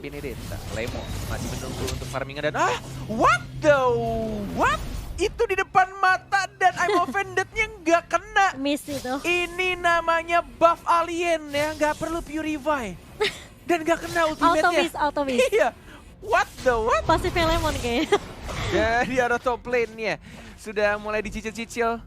Benedetta. Lemon masih menunggu untuk farmingan dan what? Itu di depan mata dan I'm offended-nya nggak kena. Miss itu. Ini namanya buff alien ya, nggak perlu purify. Dan nggak kena ultimate-nya. Auto miss. Iya, what? Pasifnya Lemon kayaknya. Dari arah top lane-nya sudah mulai dicicil-cicil.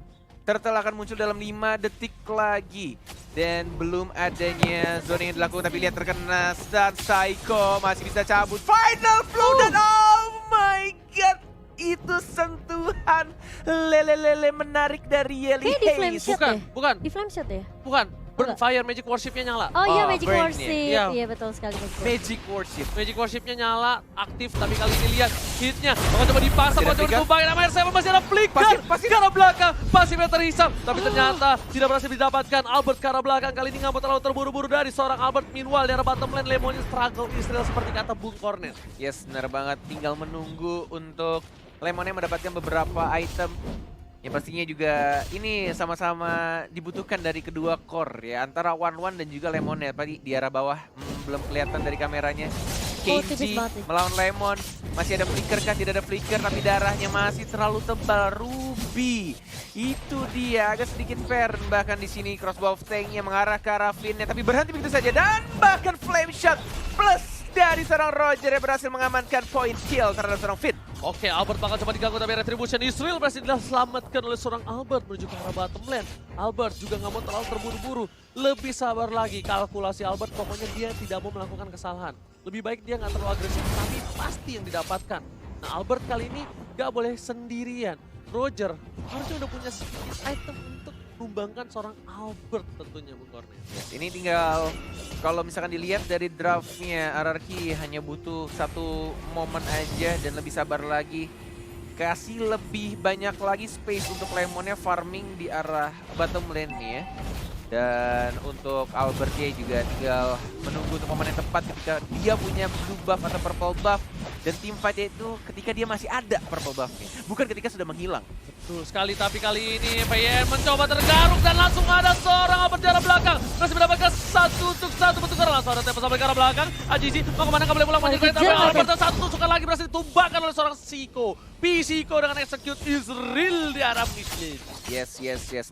Turtle akan muncul dalam 5 detik lagi. Dan belum adanya zone yang dilakukan, tapi lihat terkena stun. Psycho masih bisa cabut. Final flow dan oh my god. Itu sentuhan lele menarik dari Yeli Kayak di flame Hayes. shot Bukan, ya? bukan, Di flame shot ya? bukan. Burn Enggak. Fire Magic Worship-nya nyala. Oh iya, Oh, Magic burn-nya. Worship. Iya. Iya betul sekali Magic Worship. Magic Worship. Magic Worship-nya nyala, aktif, tapi kali ini lihat hitnya. Bakal coba dipasang, Masih ada bakal coba flicker? ditumbangin sama R7, masih ada flicker. Pasif. Ke arah belakang, pasifnya terhisap. Tapi ternyata tidak berhasil didapatkan. Albert ke arah belakang, kali ini nggak mau terlalu terburu-buru dari seorang Albert. Meanwhile, di arah bottom lane, Lemonnya struggle Israel seperti kata Bung Cornet. Yes, benar banget. Tinggal menunggu untuk Lemonnya mendapatkan beberapa item. Yang pastinya juga ini sama-sama dibutuhkan dari kedua core ya. Antara One dan juga Lemonnya. Tadi di arah bawah belum kelihatan dari kameranya. tipis KG banget nih. melawan Lemon. Masih ada flicker kan? Tidak ada flicker tapi darahnya masih terlalu tebal. Ruby. Itu dia agak sedikit fair. Bahkan di sini crossbow tanknya mengarah ke arah Finn-nya. Tapi berhenti begitu saja. Dan bahkan flame shot plus dari seorang Roger yang berhasil mengamankan point kill terhadap seorang Finn. Oke, Albert bakal coba diganggu tapi Retribution Israel berhasil diselamatkan oleh seorang Albert menuju ke arah bottom lane. Albert juga nggak mau terlalu terburu-buru. Lebih sabar lagi kalkulasi Albert, pokoknya dia tidak mau melakukan kesalahan. Lebih baik dia nggak terlalu agresif, tapi pasti yang didapatkan. Nah, Albert kali ini nggak boleh sendirian. Roger harusnya udah punya sedikit item untuk menumbangkan seorang Albert tentunya, Bung Cornet. Yes, ini tinggal kalau misalkan dilihat dari draftnya RRQ hanya butuh satu momen aja dan lebih sabar lagi. Kasih lebih banyak lagi space untuk Lemonnya farming di arah bottom lane nih ya. Dan untuk Albert dia juga tinggal menunggu untuk momen yang tepat ketika dia punya blue buff atau purple buff. Dan team fight itu ketika dia masih ada purple buffnya, bukan ketika sudah menghilang. Betul sekali, tapi kali ini PYN mencoba tergaruk dan langsung ada seorang Albert di arah belakang. Masih mendapatkan satu pertukaran, langsung ada tempo sampai ke arah belakang. Ajisi mau kemana, nggak boleh pulang, tapi Albert satu tusukan lagi berhasil ditumbangkan oleh seorang Siko. Pisiko dengan execute Israel di arah mid-lane. Yes,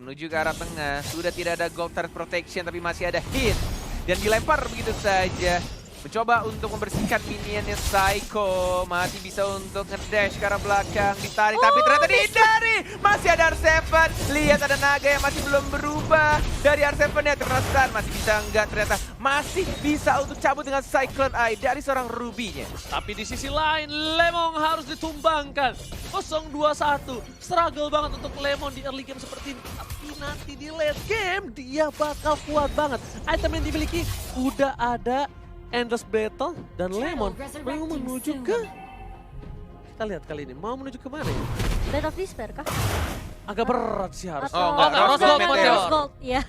menuju ke arah tengah. Sudah tidak ada gold turret protection tapi masih ada hit. Dan dilempar begitu saja. Mencoba untuk membersihkan minionnya Psycho. Masih bisa untuk ngedash ke arah belakang. Ditarik tapi ternyata dihindari. Masih ada R7. Lihat ada naga yang masih belum berubah. Dari R7-nya terasa masih bisa enggak. Ternyata masih bisa untuk cabut dengan Cyclone Eye dari seorang Ruby-nya. Tapi di sisi lain, Lemon harus ditumbangkan. 0-2-1. Struggle banget untuk Lemon di early game seperti ini. Tapi nanti di late game, dia bakal kuat banget. Item yang dimiliki udah ada Endless Battle dan Lemon mau menuju ke... Kita lihat kali ini, mau menuju ke mana ya? Blade of Despair kah? Agak berat sih harus. Atau enggak, Rose Gold Meteor. Rose Gold, iya.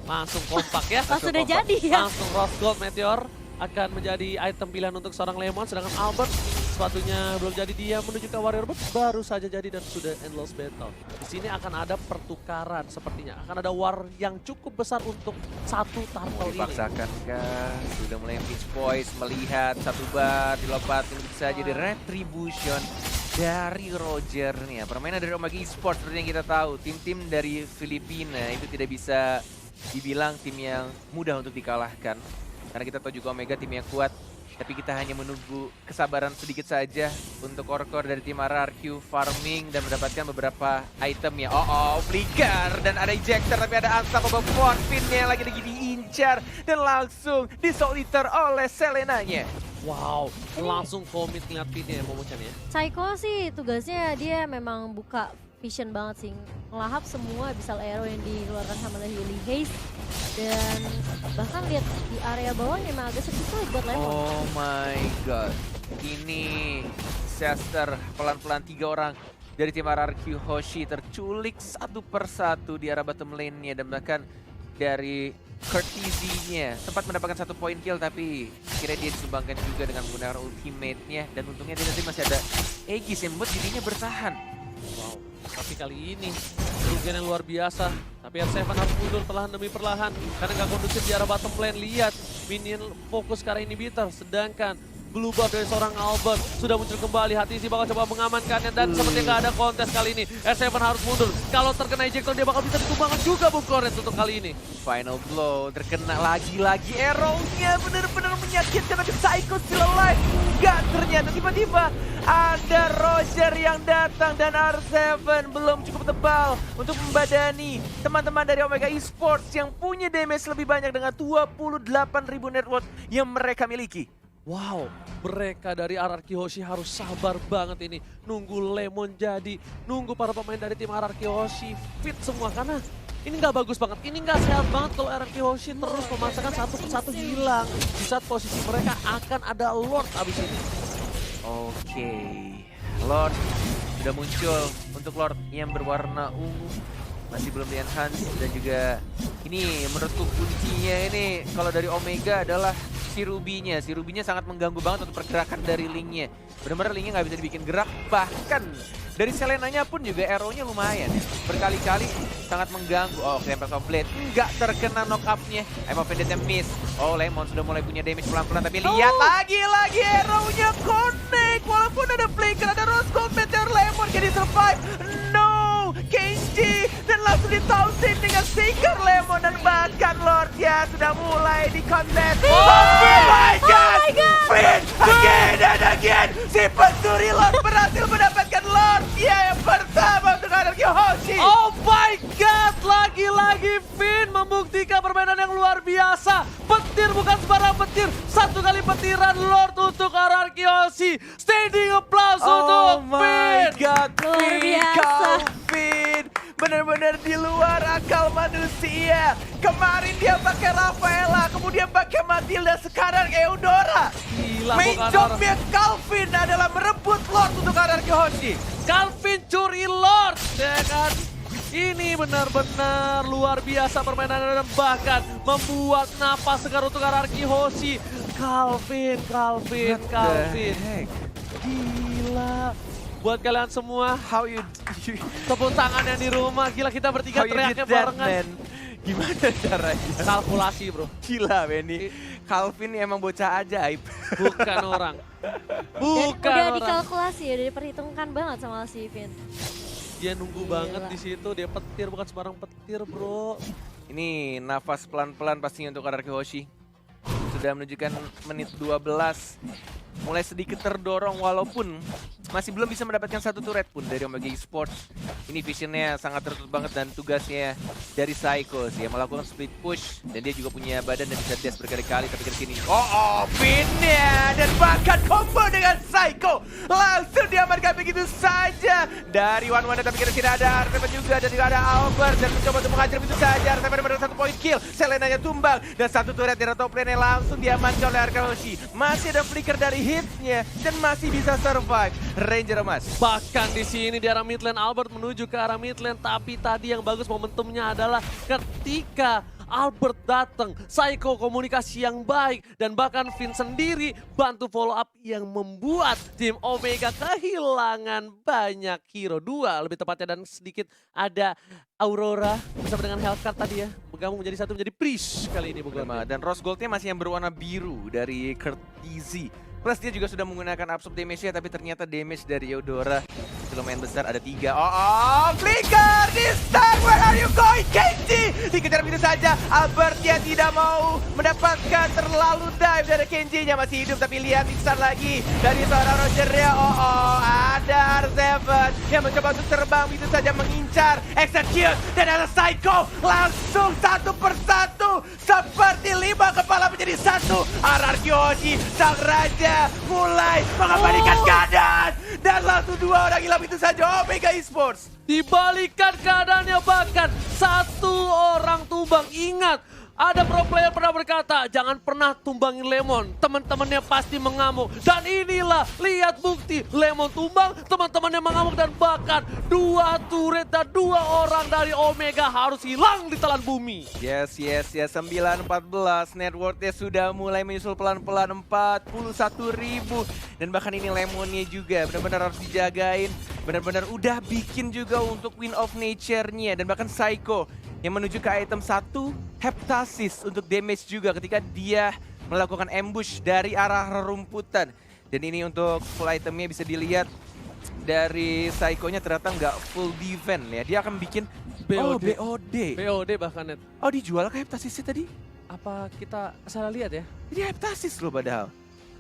Langsung kompak ya. Pas sudah kompak. jadi ya. Langsung Rose Gold Meteor akan menjadi item pilihan untuk seorang Lemon. Sedangkan Albert sepatunya belum jadi, dia menuju ke Warrior Bird baru saja jadi dan sudah Endless Battle. Di sini akan ada pertukaran sepertinya. Akan ada war yang cukup besar untuk satu Mau turtle ini. dipaksakan kah? Sudah mulai pitch poise melihat satu bar dilompatin bisa jadi retribution dari Roger nih ya. Permainan dari Omega Esports seperti yang kita tahu. Tim-tim dari Filipina itu tidak bisa dibilang tim yang mudah untuk dikalahkan. Karena kita tahu juga Omega tim yang kuat. Tapi kita hanya menunggu kesabaran sedikit saja untuk core-core dari tim RRQ farming dan mendapatkan beberapa item ya. Flicker dan ada ejector tapi ada Unstoppable Finn yang lagi diincar dan langsung disoliter oleh Selenanya. Wow, langsung komit ngeliat pinnya ya Momo-chan ya. Psycho sih tugasnya dia memang buka vision banget sih. Ngelahap semua abyssal arrow yang dikeluarkan sama Yeli Hayes. Dan bahkan lihat di area bawah memang agak sedikit sulit buat Lemon. Oh my god. Ini Sester pelan-pelan 3 orang dari tim RRQ Hoshi terculik satu persatu di arah bottom lane-nya dan bahkan dari Courtesy-nya sempat mendapatkan 1 point kill tapi akhirnya dia disumbangkan juga dengan menggunakan ultimate-nya dan untungnya dia nanti masih ada Aegis yang membuat dirinya bertahan. Wow, tapi kali ini kerugian yang luar biasa. Tapi R7 harus mundur perlahan demi perlahan karena nggak kondusif di arah bottom lane. Lihat, minion fokus ke arah inhibitor, sedangkan Blue buff dari seorang Albert sudah muncul kembali. Hati sih bakal coba mengamankannya dan seperti nggak ada kontes kali ini. S7 harus mundur. Kalau terkena ejector dia bakal bisa ditumbangkan juga Bung Flores untuk kali ini. Final blow, terkena lagi-lagi arrow-nya, benar-benar menyakitkan, tapi Psycho still alive. Enggak, ternyata tiba-tiba ada Roger yang datang dan R7 belum cukup tebal untuk membadani teman-teman dari Omega Esports yang punya damage lebih banyak dengan 28.000 net worth yang mereka miliki. Wow, mereka dari RRQ Hoshi harus sabar banget ini. Nunggu Lemon jadi, nunggu para pemain dari tim RRQ Hoshi fit semua. Karena ini nggak bagus banget, ini nggak sehat banget kalau RRQ Hoshi terus memaksakan satu persatu hilang. Di saat posisi mereka akan ada Lord abis ini. Oke, Lord sudah muncul untuk Lord yang berwarna ungu. Masih belum di-enhance dan juga ini menurutku kuncinya ini kalau dari Omega adalah si Ruby-nya. Si Ruby-nya sangat mengganggu banget untuk pergerakan dari Link-nya. Benar-benar Link-nya nggak bisa dibikin gerak, bahkan dari Selena-nya pun juga arrow-nya lumayan. Berkali-kali sangat mengganggu. Oh, Tempest of Blade nggak terkena knock-up-nya. I'm offended and miss. Oh, Lemon sudah mulai punya damage pelan-pelan, tapi lihat lagi-lagi arrow-nya connect. Walaupun ada flicker, ada Rose Gold Meteor, Lemon can he survive? No! Kenji dan langsung ditausin dengan Seeker Lemon dan bahkan Lord ya sudah mulai di kontes. Oh my god! Finn again and again! Si pencuri Lord berhasil mendapatkan Lord ya yang pertama untuk RRQ Hoshi. Oh my god, lagi-lagi Finn membuktikan permainan yang luar biasa. Petir bukan sembarang petir, satu kali petiran Lord untuk RRQ Hoshi. Standing applause untuk Finn. Oh my god, Luar biasa. Finn benar-benar di luar akal manusia. Kemarin dia pakai Rafaela, kemudian pakai Matilda, sekarang Eudora. Gila, Main bukan jobnya Calvin adalah merebut Lord untuk RRQ Hoshi. Calvin curi Lord, ya kan? Ini benar-benar luar biasa permainan dan bahkan membuat napas segar untuk RRQ Hoshi. Calvin. Gila. Buat kalian semua, How you tepuk tangannya di rumah. Gila, kita bertiga how you teriaknya did that, barengan. man? Gimana caranya? Kalkulasi bro, Gila, Benny. Calvin emang bocah ajaib. bukan orang. Dan Bukan udah orang. dikalkulasi, udah diperhitungkan banget sama si Vin. Dia nunggu Gila. banget di situ, dia petir bukan sembarang petir bro. Ini nafas pelan-pelan pastinya untuk RRQ Hoshi. Sudah menunjukkan menit 12. Mulai sedikit terdorong walaupun masih belum bisa mendapatkan satu turret pun dari Omega Esports. Ini visionnya sangat tertutup banget dan tugasnya dari Psycho sih yang melakukan split push. Dan dia juga punya badan dan bisa dash berkali-kali tapi ke sini. Oh, pinnya dan bahkan combo dengan Psycho. Langsung diamankan begitu saja. Dari one-one tapi kira tidak ada Artepan juga dan juga ada Albert dan mencoba untuk menghajar begitu saja. Artepan mendapat 1 point kill. Selenanya tumbang dan satu turret dari top lane langsung diamankan oleh RRQ Hoshi. Masih ada flicker dari hitsnya dan masih bisa survive. Ranger emas. Bahkan di sini di arah mid lane Albert menuju ke arah mid lane, tapi tadi yang bagus momentumnya adalah ketika Albert datang, Psycho komunikasi yang baik dan bahkan Finn sendiri bantu follow up yang membuat tim Omega kehilangan banyak hero, 2 lebih tepatnya, dan sedikit ada Aurora bersama dengan Hellcat tadi ya, bergabung menjadi satu, menjadi Priest kali ini bukan. Dan Rose Goldnya masih yang berwarna biru dari Kurt Easy. Plus dia juga sudah menggunakan absorb damage-nya, tapi ternyata damage dari Eudora itu lumayan besar, ada 3. Flicker! This time, where are you going, Kenji? Dikejar begitu saja, Albert dia tidak mau mendapatkan terlalu dive dari Kenji-nya, masih hidup tapi lihat Iksan lagi dari seorang Roger-nya. Ada R7 yang mencoba untuk terbang begitu saja mengincar, execute, dan ada Psycho langsung satu persatu seperti 5 kepala menjadi 1. RRQ Hoshi, sang raja mulai mengembalikan keadaan dan langsung 2 orang hilang itu saja Omega Esports. Dibalikan keadaannya, bahkan 1 orang tumbang. Ingat, ada pro player pernah berkata, jangan pernah tumbangin Lemon, teman-temannya pasti mengamuk. Dan inilah, lihat bukti, Lemon tumbang, teman-temannya mengamuk, dan bahkan 2 turret dan 2 orang dari Omega harus hilang di telan bumi. Yes, 9-14, net worth-nya sudah mulai menyusul pelan-pelan 41.000. Dan bahkan ini Lemonnya juga benar-benar harus dijagain, benar-benar udah bikin juga untuk Win of Nature-nya. Dan bahkan Psycho yang menuju ke item 1, Heptasis untuk damage juga ketika dia melakukan ambush dari arah rerumputan. Dan ini untuk full itemnya bisa dilihat dari Psycho-nya ternyata nggak full defense ya. Dia akan bikin BOD. BOD. BOD bahkan Net. Oh dijual ke Heptasis tadi? Apa kita salah lihat ya? Ini Heptasis loh padahal.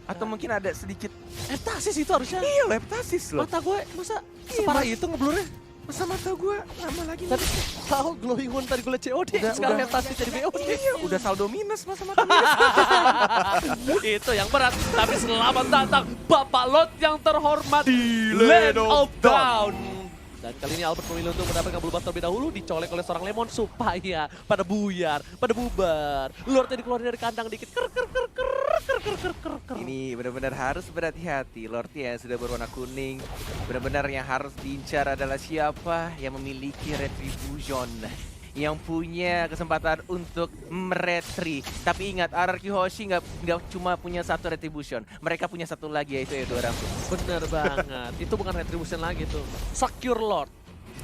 Atau mungkin ada sedikit Heptasis itu harusnya. iya loh Heptasis loh. Mata gue masa separah itu ngeblurnya? Masa mata gue lama lagi Tadi tahu glowing one tadi gue liat COD, sekarang Heptasis jadi BOD. Iya, udah saldo minus masa mata minus. Itu yang berat, tapi selamat datang Bapak Lord yang terhormat Di Land Land of of Dawn. Dan kali ini Albert memilih untuk mendapatkan blue buff terlebih dahulu, dicolek oleh seorang Lemon supaya pada buyar, pada bubar. Lordnya dikeluarin dari kandang dikit. Ini benar-benar harus berhati-hati. Lordnya sudah berwarna kuning. Benar-benar yang harus diincar adalah siapa yang memiliki Retribution. Yang punya kesempatan untuk meretri. Tapi ingat, RRQ Hoshi nggak cuma punya satu Retribution. Mereka punya satu lagi yaitu Edo Rambo. Bener banget, itu bukan retribution lagi tuh. Secure Lord.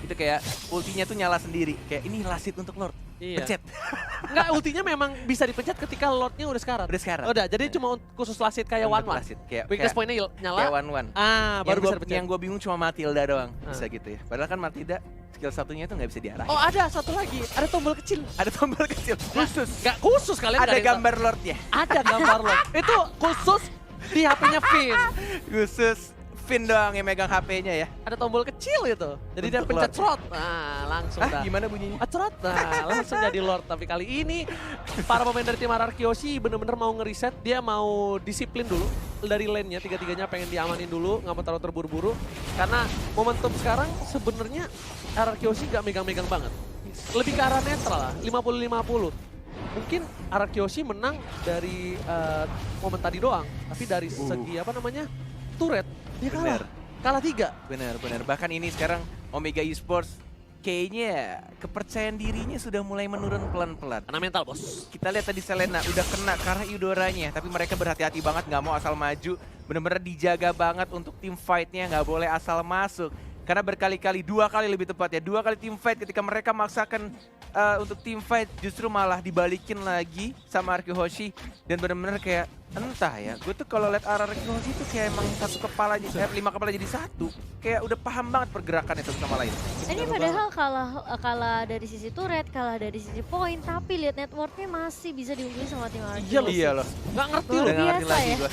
Itu kayak ultinya tuh nyala sendiri. Kayak ini lasit untuk Lord. Iya. Pencet. Enggak, ultinya memang bisa dipencet ketika Lordnya udah sekarat. Udah sekarang. Udah, jadi cuma khusus lasit kayak One One. Lasit. Kayak Weakness point-nya nyala. Kayak One. Baru bisa Yang dipencet. gue bingung cuma Matilda doang. Bisa gitu ya. Padahal kan Matilda skill satunya itu nggak bisa diarahin. Oh ada satu lagi, ada tombol kecil. Ada tombol kecil khusus. Nggak khusus kalian. Ada nggak ada gambar Lordnya. Ada gambar Lord. Itu khusus di HP-nya Finn. Khusus Finn doang yang megang HP-nya ya. Ada tombol kecil itu. Jadi dia Untuk pencet Lord. slot. Nah, langsung dah. Gimana bunyinya? Acrot, nah langsung jadi Lord. Tapi kali ini para pemain dari tim RRQ Hoshi bener-bener mau ngeriset. Dia mau disiplin dulu dari lane-nya. Tiga-tiganya pengen diamanin dulu, nggak mau terlalu terburu-buru. Karena momentum sekarang sebenarnya RRQ Hoshi nggak megang-megang banget. Lebih ke arah netral lah, 50-50. Mungkin RRQ Hoshi menang dari momen tadi doang. Tapi dari segi apa namanya, turret, dia kalah. Bener. Kalah 3. Benar. Bahkan ini sekarang Omega Esports kayaknya kepercayaan dirinya sudah mulai menurun pelan-pelan. Karena mental bos. Kita lihat tadi Selena udah kena karena Eudoranya, tapi mereka berhati-hati banget, nggak mau asal maju. Bener-bener dijaga banget untuk tim fight-nya, nggak boleh asal masuk. Karena berkali-kali, 2 kali lebih tepatnya, 2 kali tim fight ketika mereka maksakan untuk tim fight justru malah dibalikin lagi sama RRQ Hoshi. Dan bener-bener kayak entah ya, gue tuh kalau liat RRQ Hoshi tuh kayak emang 5 kepala jadi satu. Kayak udah paham banget pergerakannya satu sama lain. Ini padahal kalah dari sisi turret, kalah dari sisi poin, tapi lihat networknya masih bisa diunggulin sama tim RRQ. Iya loh. Nggak ngerti Luar loh. Udah ngerti biasa lagi ya. gua.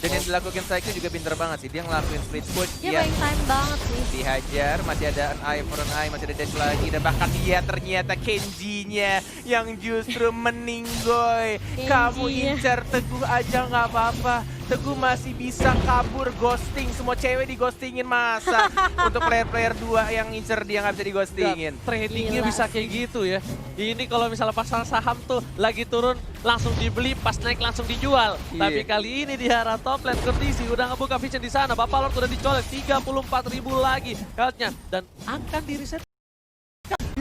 Dan yang dilakukan Psycho juga pinter banget sih. Dia ngelakuin split push. Dia main time banget sih. Dihajar, masih ada an eye for an eye, masih ada dash lagi. Dan bahkan dia ternyata Kenji-nya yang justru meninggoy. Kamu Kenji-nya. incar Teguh aja nggak apa-apa. Teguh masih bisa kabur, ghosting. Semua cewek di-ghostingin masa. Untuk player-player 2 yang incer dia nggak bisa di-ghostingin. Tradingnya Gila bisa sih. kayak gitu ya. Ini kalau misalnya pasar saham tuh lagi turun langsung dibeli, pas naik langsung dijual. Iya. Tapi kali ini di arah top lane Kurtisi udah ngebuka vision di sana. Bapak Lord udah dicolek 34.000 lagi health-nya dan akan di reset.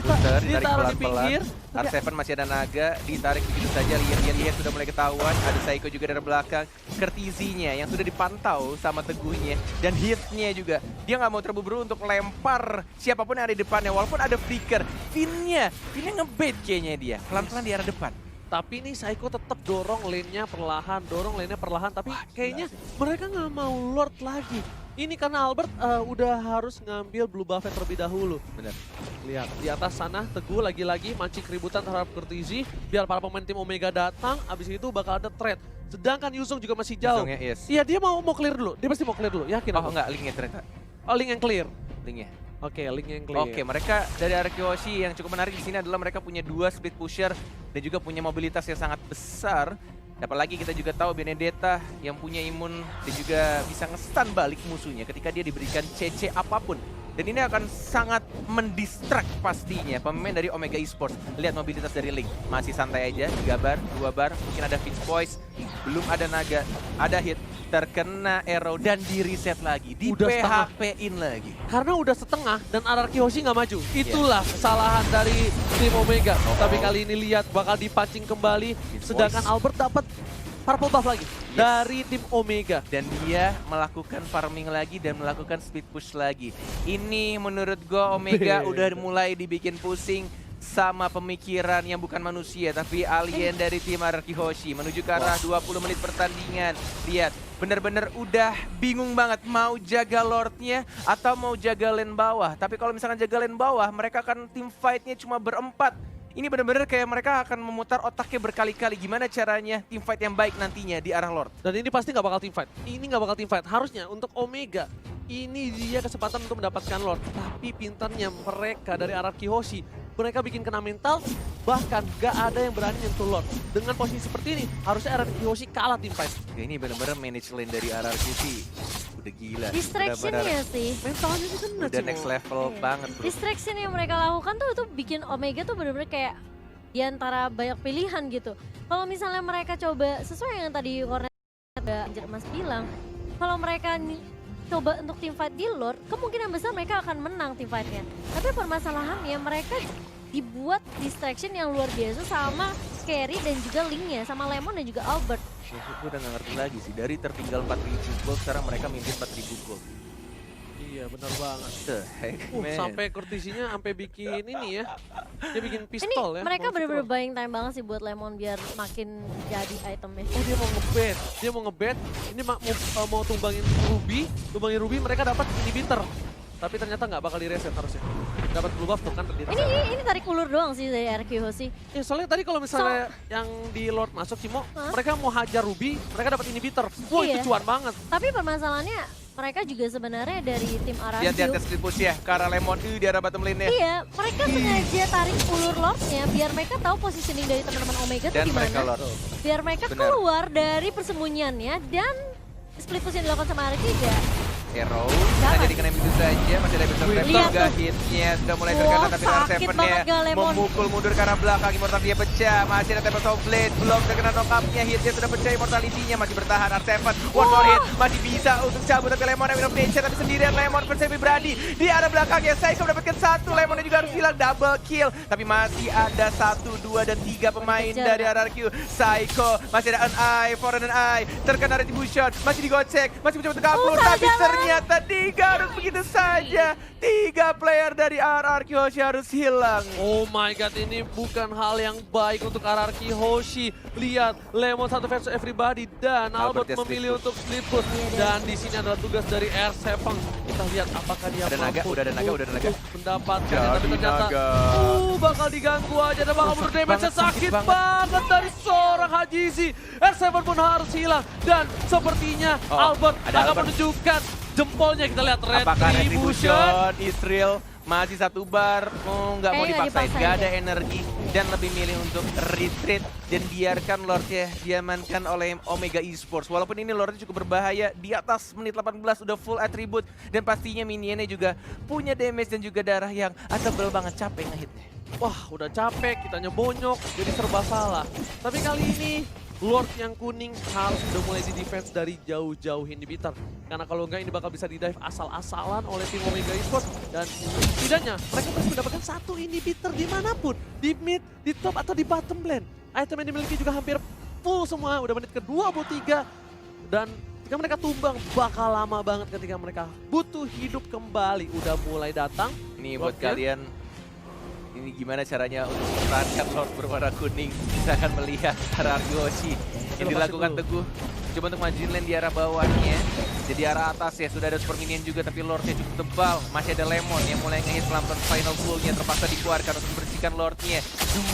Ditarik Ditaruh di pelan-pelan. pinggir. R7 masih ada naga, ditarik begitu saja. Lihat sudah mulai ketahuan. Ada Psycho juga dari belakang. Kurtisinya yang sudah dipantau sama Teguhnya. Dan hitnya juga. Dia nggak mau terburu-buru untuk lempar siapapun yang ada di depannya. Walaupun ada flicker. Finnya ngebait kayaknya dia. Pelan-pelan di arah depan. Tapi nih Psycho tetap dorong lane-nya perlahan, tapi kayaknya mereka nggak mau Lord lagi. Ini karena Albert udah harus ngambil blue buff terlebih dahulu. Bener. Lihat di atas sana Teguh lagi-lagi mancing keributan terhadap Kurtisi biar para pemain tim Omega datang, abis itu bakal ada trade. Sedangkan Yuzong juga masih jauh. Yuzongnya, yes. Iya dia mau clear dulu, dia pasti mau clear dulu, yakin Oh aku. enggak, linknya ternyata. Oh link yang clear. Linknya. Oke, link yang clear. Oke, mereka dari RRQ Hoshi yang cukup menarik di sini adalah mereka punya 2 split pusher dan juga punya mobilitas yang sangat besar. Apalagi kita juga tahu Benedetta yang punya imun dan juga bisa nge-stun balik musuhnya ketika dia diberikan CC apapun. Dan ini akan sangat mendistract pastinya pemain dari Omega Esports. Lihat mobilitas dari Link, masih santai aja, 3 bar, 2 bar, mungkin ada Fitch Voice, belum ada naga, ada hit, terkena arrow dan di reset lagi, di Udah setengah. PHP-in lagi. Karena udah setengah dan RRQ Hoshi nggak maju. Itulah kesalahan dari tim Omega. Tapi kali ini lihat bakal dipancing kembali. Sedangkan Albert dapat purple buff lagi dari tim Omega. Dan dia melakukan farming lagi dan melakukan speed push lagi. Ini menurut gue Omega udah mulai dibikin pusing sama pemikiran yang bukan manusia tapi alien dari tim Araki Hoshi menuju ke arah 20 menit pertandingan. Lihat, bener-bener udah bingung banget mau jaga Lordnya atau mau jaga lane bawah. Tapi kalau misalkan jaga lane bawah, mereka akan tim fightnya cuma berempat. Ini bener-bener kayak mereka akan memutar otaknya berkali-kali gimana caranya tim fight yang baik nantinya di arah Lord. Dan ini pasti nggak bakal team fight. Ini nggak bakal team fight. Harusnya untuk Omega, ini dia kesempatan untuk mendapatkan Lord. Tapi pintarnya mereka dari Araki Hoshi, mereka bikin kena mental, bahkan gak ada yang berani nyentuh Lord. Dengan posisi seperti ini, harusnya Araki Hoshi kalah team fight. Ya, ini bener-bener manage lane dari RRQ sih udah gila. Distraction-nya sih. Mentalnya itu kena Udah next level Iya. banget bro. Distraction yang mereka lakukan tuh bikin Omega tuh bener-bener kayak di antara banyak pilihan gitu. Kalau misalnya mereka coba sesuai yang tadi Cornet Mas bilang, kalau mereka coba untuk team fight di Lord, kemungkinan besar mereka akan menang team fight-nya. Tapi permasalahannya mereka dibuat distraction yang luar biasa sama Carry dan juga Link-nya, sama Lemon dan juga Albert. Gue udah gak ngerti lagi sih, dari tertinggal 4.000 gold sekarang mereka mimpin 4.000 gold. Iya benar banget. The heck man. Sampai kurtisinya sampai bikin ini ya. Dia bikin Ini pistol ya. mereka mau bener-bener pistol. buying time banget sih buat Lemon biar makin jadi itemnya. Oh dia mau ngebet, ini mau tumbangin Ruby, mereka dapat inhibitor. Tapi ternyata nggak bakal di-reset harusnya. Dapat blue buff tuh kan tadi. Ini tarik ulur doang sih dari RQ Hoshi. Ya soalnya tadi kalau misalnya yang di Lord masuk Cimo, mereka mau hajar Ruby, mereka dapat inhibitor. Wah Iya. itu cuan banget. Tapi permasalahannya mereka juga sebenarnya dari tim Lihat RRQ. split push ya, ke arah Lemon di arah bottom lane-nya. Iya, mereka sengaja tarik ulur Lordnya biar mereka tahu positioning dari teman-teman Omega tuh Dan mereka gimana. Lord. Biar mereka Benar. keluar dari persembunyiannya dan split push yang dilakukan sama RRQ juga. Arrow, Jangan. hanya dikena itu saja, masih ada episode Lihat juga tuh. hitnya sudah mulai Wah, terkena tapi sakit R7-nya banget gak Lemon. memukul mundur ke arah belakang, Immortal dia pecah, masih ada Tempest of Blade, belum terkena knock-up-nya, hitnya sudah pecah, Immortality-nya masih bertahan, R7, one more hit, masih bisa untuk cabut tapi Lemon yang of nature, tapi sendirian Lemon versus Brady di arah belakangnya, Psycho mendapatkan satu, Lemonnya juga harus hilang, double kill, tapi masih ada 1, 2, dan 3 pemain Kejar. dari RRQ, Psycho, masih ada an eye, for an eye, terkena retribution, masih digocek, masih mencoba untuk kabur, tapi jangan. ternyata harus begitu saja. 3 player dari RRQ Hoshi harus hilang. Oh my god, ini bukan hal yang baik untuk RRQ Hoshi. Lihat, Lemon satu versus everybody dan Albert Albert ya memilih split untuk split push. Dan di sini adalah tugas dari R7. Kita lihat apakah dia Ada naga, mampu udah ada naga. untuk mendapatkan. Tapi Jadi ternyata naga. bakal diganggu aja dan bakal menurut damage banget, sakit sakit banget dari seorang Hajizi. R7 pun harus hilang dan sepertinya Oh, Albert ada akan Albert. menunjukkan jempolnya. Kita lihat Apakah Retribution. Retribution, Israel masih satu bar, nggak mau Kayaknya nggak dipaksain, dipaksain nggak ada deh. energi dan lebih milih untuk retreat dan biarkan Lordnya diamankan oleh Omega Esports. Walaupun ini Lordnya cukup berbahaya, di atas menit 18 udah full attribute dan pastinya minionnya juga punya damage dan juga darah yang tebel banget, capek ngehitnya. Wah, udah capek, kitanya bonyok, jadi serba salah. Tapi kali ini, Lord yang kuning harus udah mulai di defense dari jauh-jauh inhibitor. Karena kalau enggak ini bakal bisa di-dive asal-asalan oleh tim Omega Esports. Dan setidaknya mereka harus mendapatkan satu inhibitor dimanapun. Di mid, di top, atau di bottom lane. Item yang dimiliki juga hampir full semua, udah menit ke-23. Dan ketika mereka tumbang, bakal lama banget ketika mereka butuh hidup kembali. Udah mulai datang. Ini buat Lordnya. kalian, ini gimana caranya untuk mempertahankan Lord berwarna kuning. Kita akan melihat RRQ Hoshi yang dilakukan Teguh. Coba untuk majuin lane di arah bawahnya. Jadi arah atas ya, sudah ada super minion juga tapi Lordnya cukup tebal. Masih ada Lemon yang mulai ngehit pelan-pelan final blow-nya terpaksa dikeluarkan untuk membersihkan Lordnya.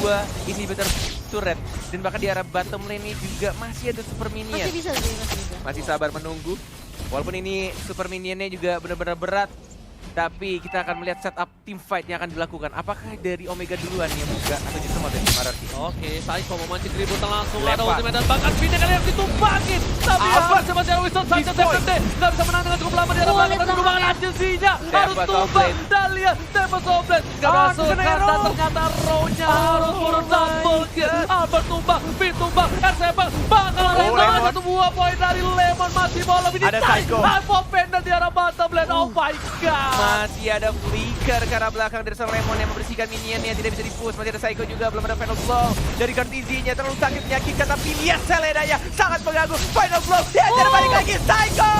2 inhibitor turret dan bahkan di arah bottom lane-nya juga masih ada super minion. Masih bisa sih, masih bisa. Masih sabar menunggu. Walaupun ini super minionnya juga benar-benar berat. Tapi kita akan melihat setup team fight yang akan dilakukan. Apakah dari Omega duluan yang buka atau justru mau dari RRQ? Oke, Psycho memancing keributan langsung ada Lempar. ultimate dan bahkan Vina kali yang ditumpangin. Tapi Albert. masih ada Wizard Sanchez FMD. Nggak bisa menang dengan cukup lama di arah Wah, belakang. lihat Tapi tumbangan bahaya. agensinya harus Tempest of tumbang. Blade. Dan lihat Tempest of Blade. Nggak masuk kena dan arrow. ternyata row-nya harus turun double kill. Albert tumbang, Vin tumbang, R7 bakal Lemon. Lemon. Satu buah poin dari Lemon masih mau lebih Ada Psycho. Hypo Panda di arah bottom lane. Oh my god. Masih ada flicker ke arah belakang dari seorang Lemon yang membersihkan minionnya, tidak bisa di-push. Masih ada Psycho juga, belum ada final blow dari Cortizinya, terlalu sakit menyakitkan tapi lihat Seledanya sangat mengganggu. Final blow, diajar balik lagi, Psycho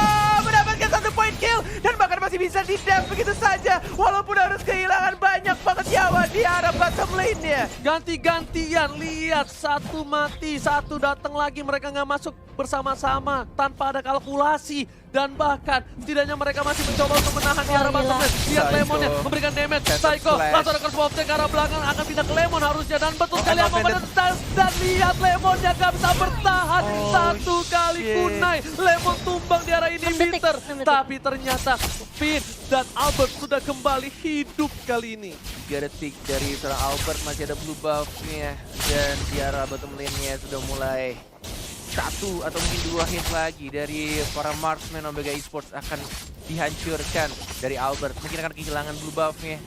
mendapatkan 1 point kill dan bahkan masih bisa di-dam begitu saja. Walaupun harus kehilangan banyak banget nyawa di arah bottom lane-nya. Ganti-gantian, lihat satu mati, satu datang lagi, mereka nggak masuk bersama-sama tanpa ada kalkulasi. Dan bahkan setidaknya mereka masih mencoba untuk menahan di arah bottom lane. Lihat Psycho. Lemonnya memberikan damage, Set Psycho flash. langsung ada curse of ke arah belakang, akan pindah ke Lemon harusnya. Dan betul sekali Emma Amo Bennett. menetas dan lihat Lemonnya nggak bisa bertahan. Oh, Satu kali shit. kunai, Lemon tumbang di arah ini 6 detik, Peter. 6 detik. Tapi ternyata Finn dan Albert sudah kembali hidup kali ini. 3 detik dari seorang Albert, masih ada blue buff-nya. Dan di arah bottom lane-nya sudah mulai 1 atau mungkin 2 hit lagi dari para marksman Omega Esports akan dihancurkan dari Albert. Mungkin akan kehilangan blue buff-nya.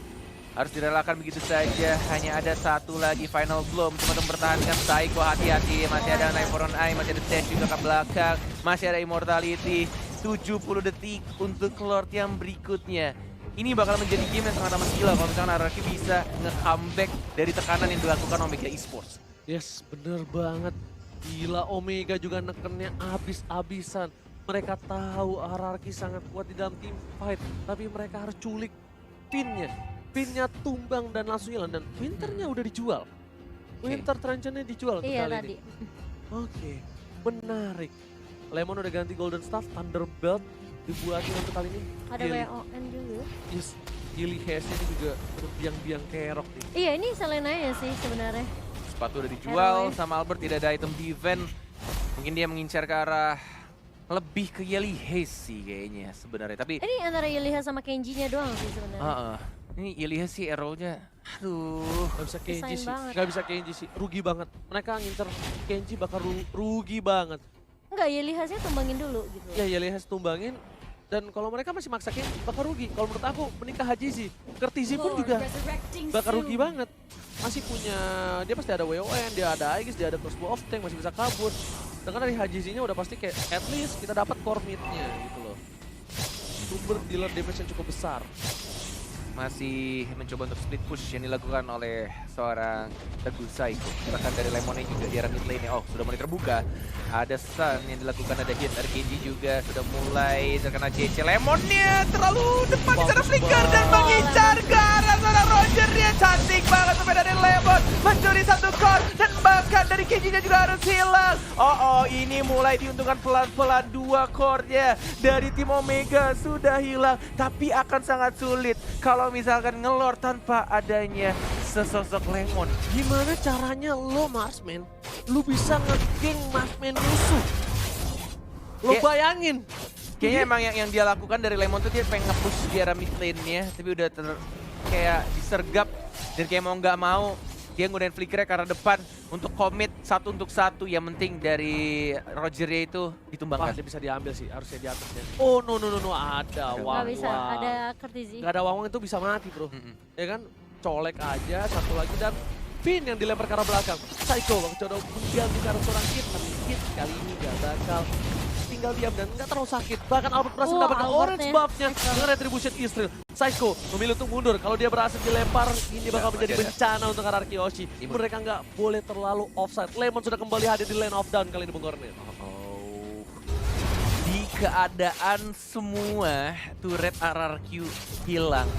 Harus direlakan begitu saja. Hanya ada 1 lagi final blow cuma untuk mempertahankan Psycho. Hati-hati, masih ada Knife for on Eye, masih ada dash juga ke belakang. Masih ada immortality. 70 detik untuk Lord yang berikutnya. Ini bakal menjadi game yang sangat amat gila kalau misalkan RRQ bisa nge-comeback dari tekanan yang dilakukan Omega Esports. Yes, bener banget. Gila, Omega juga nekennya abis-abisan. Mereka tahu RRQ sangat kuat di dalam team fight, tapi mereka harus culik pinnya. Pinnya tumbang dan langsung hilang, dan Winternya udah dijual. Winter Truncheonnya dijual untuk Iya kali tadi. ini. Oke, menarik. Lemon udah ganti Golden Staff, Thunderbelt dibuatin untuk kali ini. Ada WON juga. Yes, Gilly Hayes ini juga berbiang-biang kerok nih. Iya ini Selenanya sih sebenarnya. Sepatu udah dijual Heroin. sama Albert, tidak ada item defense. Mungkin dia mengincar ke arah lebih ke Yelly Hayes sih kayaknya sebenarnya. Tapi Ini antara Yeliha sama Kenji-nya doang sih sebenarnya. ini Yelly Hayes sih arrow-nya. Aduh. Gak bisa Kenji Desain sih, banget. gak bisa Kenji sih, rugi banget. Mereka ngincer Kenji bakal rugi banget. Enggak, Yelihasnya tumbangin dulu gitu. Ya Yelly Hayes tumbangin, dan kalau mereka masih maksa Kenji bakal rugi. Kalau menurut aku menikah Haji sih, Kertizi pun juga bakal rugi banget. Masih punya, dia pasti ada WON, dia ada Aegis, dia ada crossbow of tank, masih bisa kabur. Dengan dari Haji-nya udah pasti kayak at least kita dapat core mid-nya gitu loh. Sumber dealer damage yang cukup besar. Masih mencoba untuk split push yang dilakukan oleh seorang Teguh Psycho. Bahkan dari Lemonnya juga di arah mid lane. Oh, sudah mulai terbuka. Ada stun yang dilakukan, ada hit dari Kenji juga. Sudah mulai terkena CC. Lemonnya terlalu depan di sana Bagus flicker dan banget. mengincar ke arah seorang Roger. Dia cantik banget sampai dari Lemon. Mencuri 1 core dan bahkan dari Kenji-nya juga harus hilang. Oh, ini mulai diuntungkan pelan-pelan 2 core-nya dari tim Omega sudah hilang. Tapi akan sangat sulit kalau misalkan ngelor tanpa adanya sesosok Lemon. Gimana caranya lo Marksman, lu bisa nge-geng Marksman musuh? Lo Kayak- bayangin. Kayaknya emang yang dia lakukan dari Lemon tuh dia pengen nge-push di arah mid lane-nya, tapi udah kayak disergap dan kayak mau nggak mau dia nggunain flickernya ke arah depan untuk commit 1 untuk 1. Yang penting dari Roger-nya itu ditumbangkan. Pasti bisa diambil sih, harusnya di atasnya. Oh no, ada Nggak Wang. Nggak bisa, ada Kertizi. Gak ada Wang itu bisa mati bro. Mm-mm. Ya kan, colek aja satu lagi dan Finn yang dilempar ke arah belakang. Psycho coba mengganti ke arah seorang hit, tapi hit kali ini gak bakal, tinggal diam dan gak terlalu sakit. Bahkan Albert berhasil mendapatkan orange Albertnya. buff-nya dengan Retribution Israel. Psycho memilih untuk mundur. Kalau dia berhasil dilempar, ini bakal Ya, menjadi masih ada. bencana untuk arah Kyoshi. Imut. Mereka nggak boleh terlalu offside. Lemon sudah kembali hadir di lane of down kali ini Bung Kornel. Oh. Di keadaan semua turret RRQ hilang,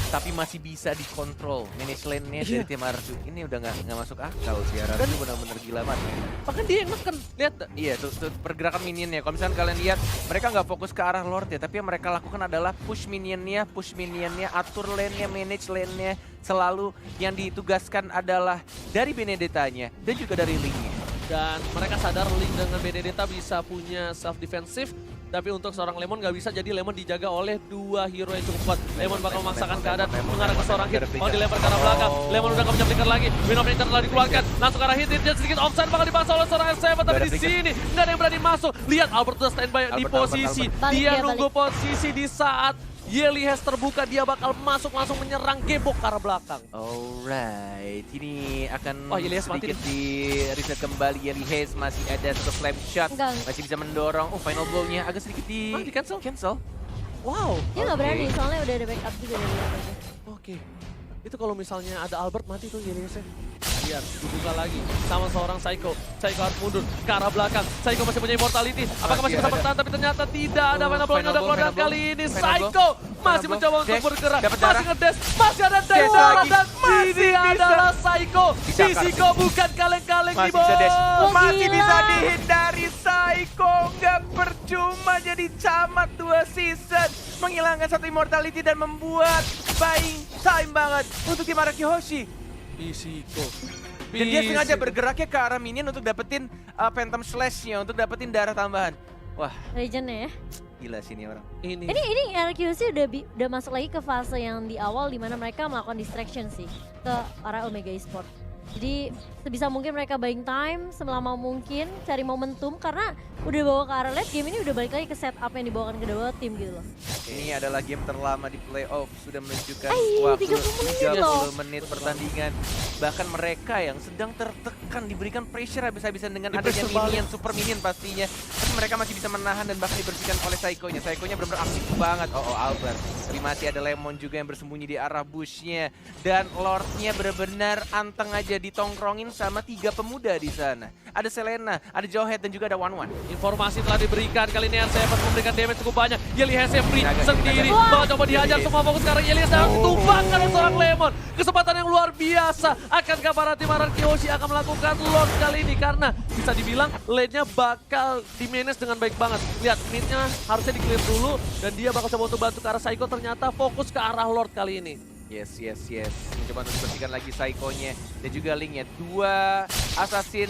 tapi masih bisa dikontrol manage lane-nya dari Iya. tim RRQ. Ini udah nggak masuk akal sih, RRQ benar-benar gila banget. Bahkan dia yang neken, lihat. Iya, tuh pergerakan minionnya. Kalau misalkan kalian lihat, mereka nggak fokus ke arah Lord ya, tapi yang mereka lakukan adalah push minionnya, atur lane-nya, manage lane-nya. Selalu yang ditugaskan adalah dari Benedetta-nya dan juga dari Link-nya. Dan mereka sadar Link dengan Benedetta bisa punya self defensive. Tapi untuk seorang Lemon nggak bisa, jadi Lemon dijaga oleh 2 hero yang cukup kuat. Lemon bakal memaksakan keadaan mengarah ke seorang hit. Mau dilempar ke arah belakang. Lemon udah nggak punya flicker lagi. Wind of Nature telah dikeluarkan. Langsung ke arah hit, dia sedikit offside bakal dipaksa oleh seorang R7. Tapi di sini nggak ada yang berani masuk. Lihat Albert udah standby di Albert. posisi. Balik Dia dia, nunggu posisi di saat Yelly Hayes terbuka. Dia bakal masuk langsung menyerang gebok ke arah belakang. Alright, ini akan Oh, Yelly Hayes mati sedikit di reset kembali. Yelly Hayes masih ada satu slam shot, Enggak. masih bisa mendorong. Oh, final blow-nya agak sedikit di Di-cancel? cancel. Wow. Dia nggak Oke. berani, soalnya udah ada backup juga dari atasnya. Oke. Itu kalau misalnya ada Albert mati tuh Yelly Hayes. Lihat, dibuka lagi sama seorang Psycho. Psycho harus mundur ke arah belakang. Psycho masih punya immortality. Apakah masih Masih bisa ada. bertahan? Tapi ternyata tidak ada. Oh, Final blow-nya final udah blow, keluar dan final blow. kali ini Final Psycho masih Blow. mencoba untuk Dash, bergerak, dapat masih darah. ngedash, masih ada dash Dash lagi. dan Masih ini bisa. adalah Psycho. Bisa, Kak. Psycho bukan kaleng-kaleng Masih nih, Bos. bisa dash. Oh, Masih gila. bisa dihindari Psycho. Nggak percuma jadi camat 2 season. Menghilangkan 1 immortality dan membuat buying time banget untuk tim Araki Hoshi. Psycho. Dan dia sengaja Psycho. bergeraknya ke arah minion untuk dapetin Phantom Slash-nya, untuk dapetin darah tambahan. Wah, Legend-nya ya. gila sih ini orang. Ini RQC udah masuk lagi ke fase yang di awal di mana mereka melakukan distraction sih ke arah Omega Esports. Jadi sebisa mungkin mereka buying time selama mungkin, cari momentum karena udah bawa ke arah late game ini udah balik lagi ke setup yang dibawakan kedua tim gitu loh. Ini adalah game terlama di playoff, sudah menunjukkan Ay, waktu 30 menit loh. 30 menit pertandingan. Bahkan mereka yang sedang tertekan diberikan pressure habis-habisan dengan adanya Di-pressure balik. minion, super minion pastinya. Tapi mereka masih bisa menahan dan bahkan dibersihkan oleh Psycho-nya. Psycho-nya benar-benar aktif banget. Oh, Albert. Tapi masih ada Lemon juga yang bersembunyi di arah bush-nya. Dan Lord-nya benar-benar anteng aja ditongkrongin sama 3 pemuda di sana. Ada Selena, ada Jowhead dan juga ada One-One. Informasi telah diberikan, kali ini R7 memberikan damage cukup banyak. Yeli Hese free Naga, sendiri, naga. bakal coba dihajar, semua fokus sekarang Yeli Hese harus ditumbangkan oleh seorang Lemon. Kesempatan yang luar biasa, akankah para tim Araki Hoshi akan melakukan Lord kali ini? Karena bisa dibilang lane-nya bakal di-manage dengan baik banget. Lihat, mid-nya harusnya di-clear dulu, dan dia bakal coba untuk bantu ke arah Psycho, ternyata fokus ke arah Lord kali ini. Yes. Mencoba untuk bersihkan lagi Psycho-nya dan juga Link-nya. 2 assassin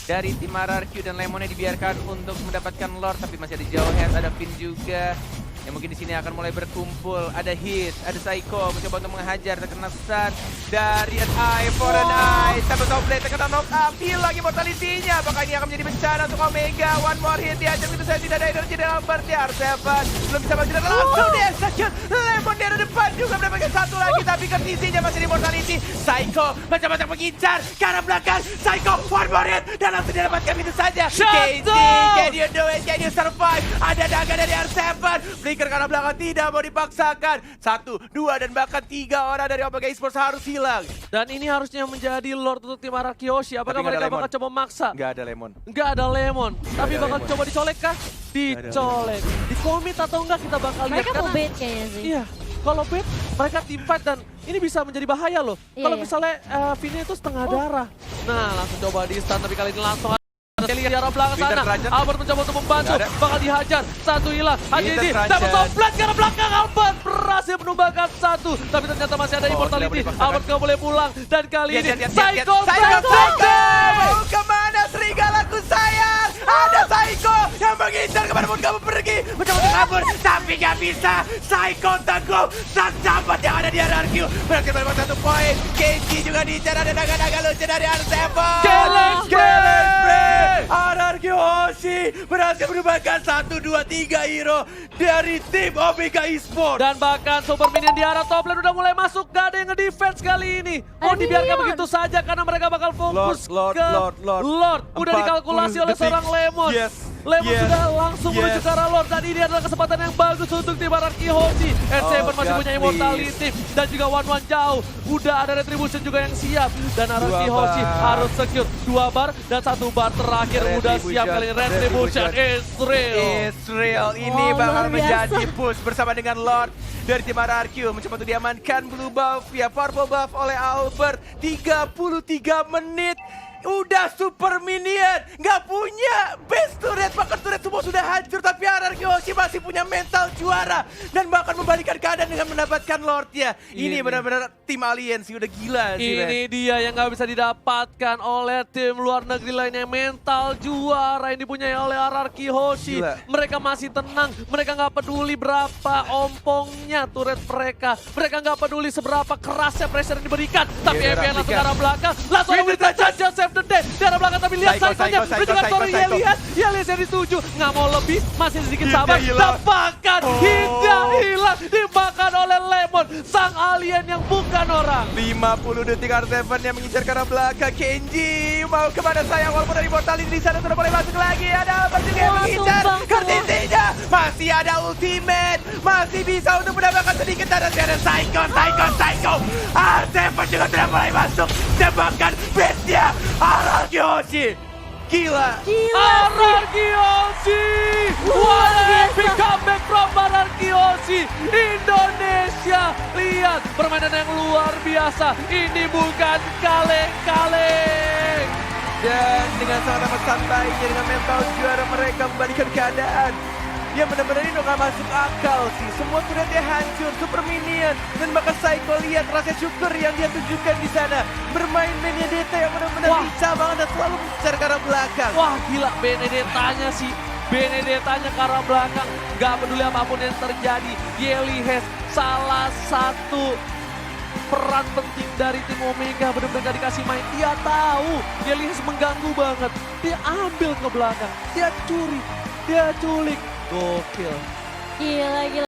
dari tim RRQ dan Lemonnya dibiarkan untuk mendapatkan Lord, tapi masih ada Jowhead, ada Finn juga. Yang mungkin di sini akan mulai berkumpul. Ada Hit, ada Psycho mencoba untuk menghajar, terkena stun dari an eye for an eye. Satu top blade terkena knock up, hilang immortality-nya. Apakah ini akan menjadi bencana untuk Omega? One more hit dihajar begitu saja, tidak ada energi dari Albert. R7 belum bisa maju dan langsung di-execute. Lemon di arah depan juga mendapatkan 1 lagi, tapi kondisinya masih di immortality. Psycho mencoba untuk mengincar ke arah belakang. Psycho one more hit dan langsung didapatkan begitu saja. Shut KZ, up! can you do it? Can you survive? Ada naga dari R7. Flicker ke arah belakang tidak mau dipaksakan. 1, 2 dan bahkan 3 orang dari Omega Esports harus hilang. Dan ini harusnya menjadi Lord untuk tim Araki Hoshi. Apakah Tapi nggak ada mereka bakal Lemon. coba maksa? Nggak ada Lemon. Nggak ada Lemon, tapi ada bakal Lemon. coba dicolek kah? Dicolek. Di komit atau enggak kita bakal lihat. Mereka mau Karena- bait kayaknya sih. Iya, kalau bait mereka team fight dan ini bisa menjadi bahaya loh. Iya, Kalau iya. misalnya Vini itu setengah darah. Nah, langsung coba di stun tapi kali ini langsung Kelly di arah belakang Winter sana. Rajan. Albert mencoba untuk membantu, Nggak ada. bakal dihajar. 1 hilang. Winter Hadi Rajan. dapat toplet ke arah belakang. Albert berhasil menumbangkan 1, tapi ternyata masih ada Oh, immortality. tidak boleh dipaksakan. Albert nggak boleh pulang dan kali ini Lihat. Psycho Psycho! Mau kemana serigalaku sayang? Ada Psycho yang mengincar kemana pun kamu pergi. Mencoba untuk kabur, tapi nggak bisa. Psycho teguh dan sahabat yang ada di RRQ. Berhasil mendapatkan 1 poin. Kenji juga diincar, ada naga-naga lucu dari R7. Kellen Spray! RRQ Hoshi berhasil menumbangkan 1, 2, 3 hero dari tim Omega Esports. Dan bahkan Super Minion di arah top lane udah mulai masuk, gak ada yang nge-defense kali ini. Oh, Ada dibiarkan minion. begitu saja karena mereka bakal fokus Lord, ke Lord. Udah 40 dikalkulasi oleh detik. seorang Lemon. Yes, Lemon yes, sudah langsung menuju yes. ke arah Lord dan ini adalah kesempatan yang bagus untuk tim Araki Hoshi. R7 Oh, masih God, punya immortality dan juga One jauh. Udah ada retribution juga yang siap dan Araki 2 Hoshi bar. harus secure 2 bar dan 1 bar terakhir udah siap kali ini. Retribution is real. Israel ini Oh, bakal luar biasa. menjadi push bersama dengan Lord dari tim RRQ. Mencoba untuk diamankan blue buff via purple buff oleh Albert. 33 menit. Udah super minion, nggak punya base turret, bahkan turret semua sudah hancur, tapi RRQ Hoshi masih punya mental juara dan bahkan membalikan keadaan dengan mendapatkan Lordnya. Ini Ini. benar-benar tim alien sih, udah gila sih. Ini men. dia yang nggak bisa didapatkan oleh tim luar negeri lainnya. Mental juara yang dipunyai oleh RRQ Hoshi. Gila. Mereka masih tenang, mereka nggak peduli berapa ompongnya turret mereka. Mereka nggak peduli seberapa kerasnya pressure yang diberikan. Tapi Iya, EPN langsung ke dirapikan. arah belakang. Langsung Winter memberikan Touch. judge save the day. Di arah belakang tapi lihat Psycho, Psycho-nya. Psycho, Menunjukkan Psycho, story Psycho. Yelias. Yelias yang dituju. Nggak mau lebih, masih sedikit Hitnya sabar. hilang. Bahkan Oh. hitnya hilang. Dimakan oleh Lemon. Sang alien yang bukan orang. 50 detik R7 yang mengincar ke arah belakang. Kenji mau kemana sayang, walaupun dari mortality di sana sudah mulai masuk lagi. Ada apa juga yang Wah, mengincar tumbang semua. kondisinya. Masih ada ultimate, masih bisa untuk mendapatkan sedikit darah. Ada Psycho. R7 juga sudah mulai masuk. Tembakan base-nya RRQ Hoshi. Gila. Gila sih. RRQ Hoshi! What an epic comeback from RRQ Kiyoshi Indonesia. Lihat permainan yang luar biasa. Ini bukan kaleng-kaleng. Dan dengan sangat amat santainya, dengan mental juara mereka membalikan keadaan. Ya benar-benar ini udah gak masuk akal sih. Semua turretnya hancur, super minion. Dan bahkan Psycho lihat rasa syukur yang dia tunjukkan di sana. Bermain Benedetta yang benar-benar lincah banget dan selalu mengejar ke arah belakang. Wah gila, Benedettanya sih. Benedettanya ke arah belakang. Gak peduli apapun yang terjadi. Yelihes salah satu peran penting dari tim Omega, benar-benar gak dikasih main. Dia tahu Yelihes mengganggu banget. Dia ambil ke belakang. Dia curi. Dia culik. Gokil. Gila, gila.